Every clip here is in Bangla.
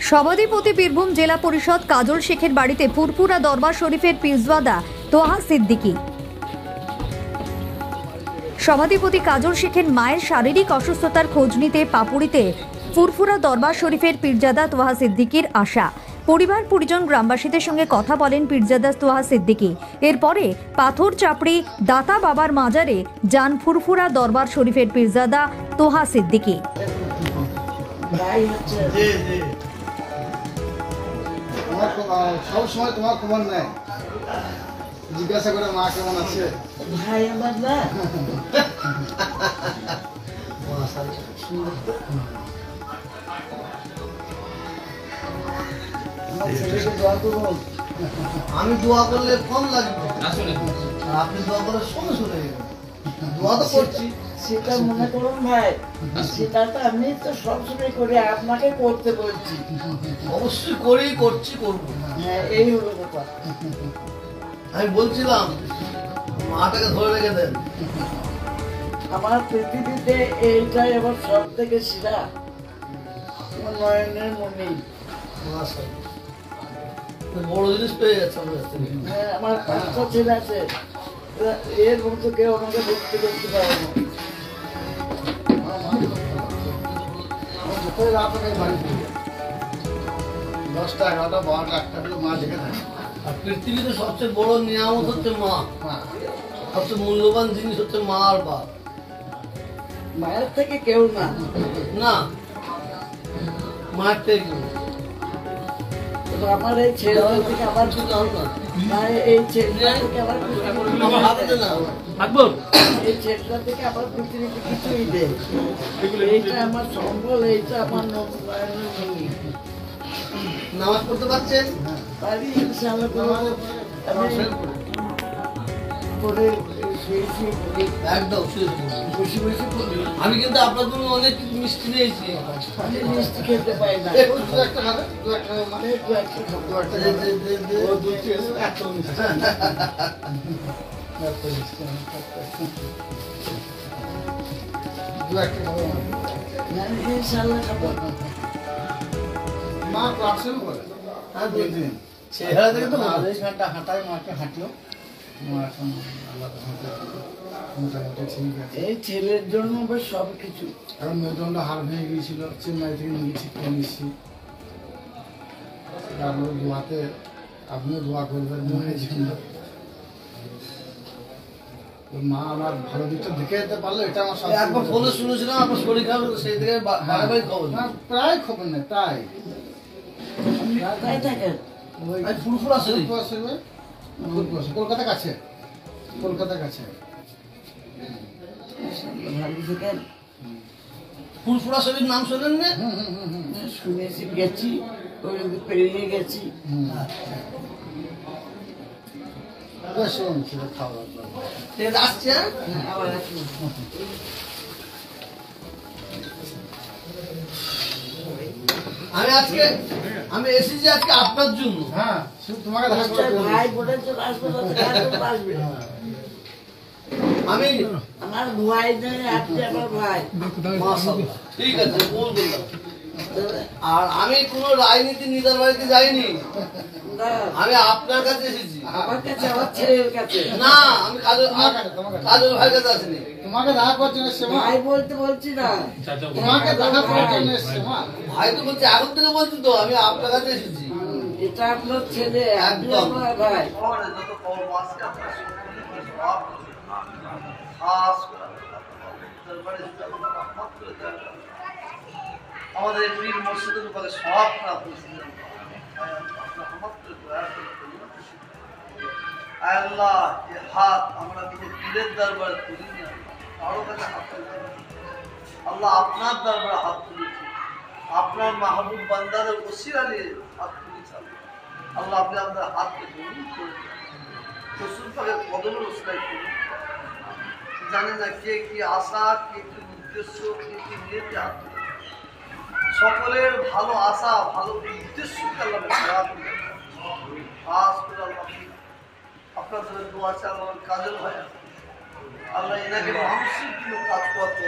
সভাধিপতি বীরভূম জেলা পরিষদ কাজল শেখের বাড়িতে ফুরফুরা দরবার শরীফের পীরজাদা তোহা সিদ্দিকী। সভাধিপতি কাজল শেখের মায়ের শারীরিক অসুস্থতার খোঁজ নিতে পাপুড়িতে ফুরফুরা দরবার শরীফের পীরজাদা তোহা সিদ্দিকীর আসা। পরিবার পরিজন গ্রামবাসীদের সঙ্গে কথা বলেন পীরজাদা তোহা সিদ্দিকী। এরপরে পাথর চাপড়ি দাতা বাবার মাজারে যান ফুরফুরা দরবার শরীফের পীরজাদা তোহা সিদ্দিকী। সব সময় তোমার খবর নেয়, জিজ্ঞাসা করে মা কেমন আছে। ভাই আমার না আমি দোয়া করলে কম লাগবে, আপনি দোয়া করলে শুনে শুনে দোয়া তো করছি। সেটা মনে করুন ভাই, সেটা তো আমি তো সবসময় করি, আপনাকে করতে বলছি। অবশ্যই করেই করছি, করবো। হ্যাঁ, এই হলো কথা। আমি বলছিলাম মাটাকে ধরে রেখে দেন। আমার পৃথিবীতে এইটাই আবার সব থেকে সেরা নয়নের মনি। বড় জিনিস পেয়ে যাচ্ছে আমার কাছ থেকে। হ্যাঁ, আমার 5টা ছেলে আছে, এর মতো কেউ আমাকে ভক্তি করতে পারে না। দশটা 11টা 12টা 1টা করে মা জেগে থাকে। আর পৃথিবীতে সবচেয়ে বড় নিয়ামত হচ্ছে মা। সবচেয়ে মূল্যবান জিনিস হচ্ছে মা আর বাপ। মায়ের থেকে কেউ না, না মায়ের থেকে কেউ। আমার এই ছেলে থেকে আবার এই ছেলেটা থেকে আবার আমার হাতে না এই ছেলেটা থেকে আবার পৃথিবীতে কিছুই দেয়। এইটা আমার সম্বল, এইটা আমার নয়নের মনি। নামাজ পড়তে পারছেন? পারি ইনশাআল্লাহ। করে একদম বসে বসে পড়ি। আমি কিন্তু আপনার জন্য অনেক কিছু মিষ্টি নিয়েছি। আমি মিষ্টি খেতে পাই না। ইনশাআল্লাহ খাবো। মা প্রার্থনা করে। হ্যাঁ, বুঝলেন চেহারা দেখে তো 40 ঘন্টা হাঁটায় মাকে হাঁটলো। মোটামুটি ঠিক আছে। এই ছেলের জন্য সবকিছু। কারণ মেরুদণ্ড হাড় ভেঙে গিয়েছিল, চেন্নাই থেকে নিয়ে ঠিক করে নিচ্ছি। তারপরে দোয়াতে আপনিও দোয়া করবেন মায়ের জন্য। মা আমার ভালো দিকটা দেখে যেতে পারলো, এটা আমার একবার ফোনে শুনেছিলাম আপনার শরীর খারাপ, সেই থেকে বারবার খবর না, প্রায় খবর নেই, প্রায় তাই থাকে। ফুরফুরা শরীফ কলকাতা কাছে, কলকাতার কাছে ভালো থাকেন। ফুরফুরা শরীফ নাম শোনেন না? শুনেছি, গেছি, পেরিয়ে গেছি। আসছে আবার আসুন। আমি এসেছি আজকে আপনার জন্য। হ্যাঁ, তোমাকে ভাই বোনের জন্য আসবে, আসবে। আমি আমার ভাই নেই, আপনি আমার ভাই। ঠিক আছে, বললাম। আর আমি কোনো রাজনীতি নেতার বাড়িতে যাইনি, আমি আপনার কাছে এসেছি। আমার কাছে, আমার ছেলের কাছে না, আমি কাজল ভাইয়ের কাছে আসিনি। তোমাকে দেখা করার জন্য ভাই বলতে বলছি না, তোমাকে দেখা করার জন্য এসেছি। ভাই তো বলছি, এখন থেকে বলছি তো আমি আপনার কাছে এসেছি। এটা আপনার ছেলে, আপনি আমার ভাই। আমাদের পীর মসজিদের উপরে সব আল্লাহ, এ হাত আমরা কোনো পীরের দরবারে তুলি না, কারো কাছে হাত তুলি। আল্লাহ আপনার দরবারে হাত তুলেছি, আপনার মাহবুব বান্দাদের ওসিলা নিয়ে হাত তুলেছি। আল্লাহ আপনি আপনার হাতকে জমিন করে রসুল পাকের কদমের ওসিলায় করুন। জানে না কে কি আশা, কে কি উদ্দেশ্য, কে কি নিয়েছে হাত তুলে। সকলের ভালো আশা, ভালো উদ্দেশ্যকে আল্লাহ খাস করে আল্লাহ আপনার জন্য দোয়া আছে। আল্লাহ কাজল ভাই, আল্লাহ এনাকে মানুষের জন্য কাজ করতে,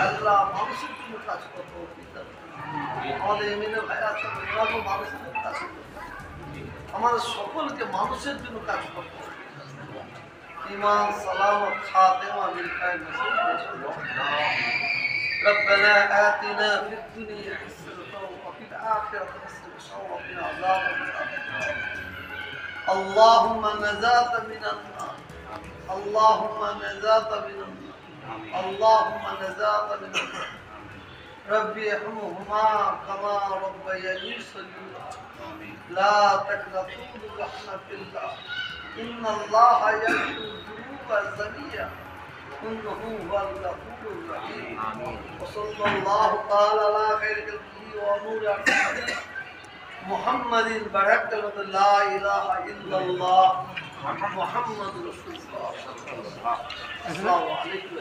আল্লাহ মানুষের জন্য কাজ করতে। আমাদের এমএলএ ভাই আছে, এরাও মানুষের জন্য কাজ করবে। আমাদের সকলকে মানুষের জন্য কাজ করতে হবে। ঈমান, সালামত, খাতেমা মিল খায়ের নসিব করুন। ربنا آتنا في الدنيا حسنة وفي الآخرة حسنة وقنا عذاب النار. اللهم نجاة من النار، اللهم نجاة من النار، اللهم نجاة من النار. ربي ارحمهما كما ربياني صغيرا. لا تقنطوا من رحمة الله، إن الله يغفر الذنوب جميعا إنه هو الغفور الرحيم. وصلى الله تعالى على خير خلقه ونور عبده محمد بركة لا إله إلا الله محمد رسول الله. السلام عليكم.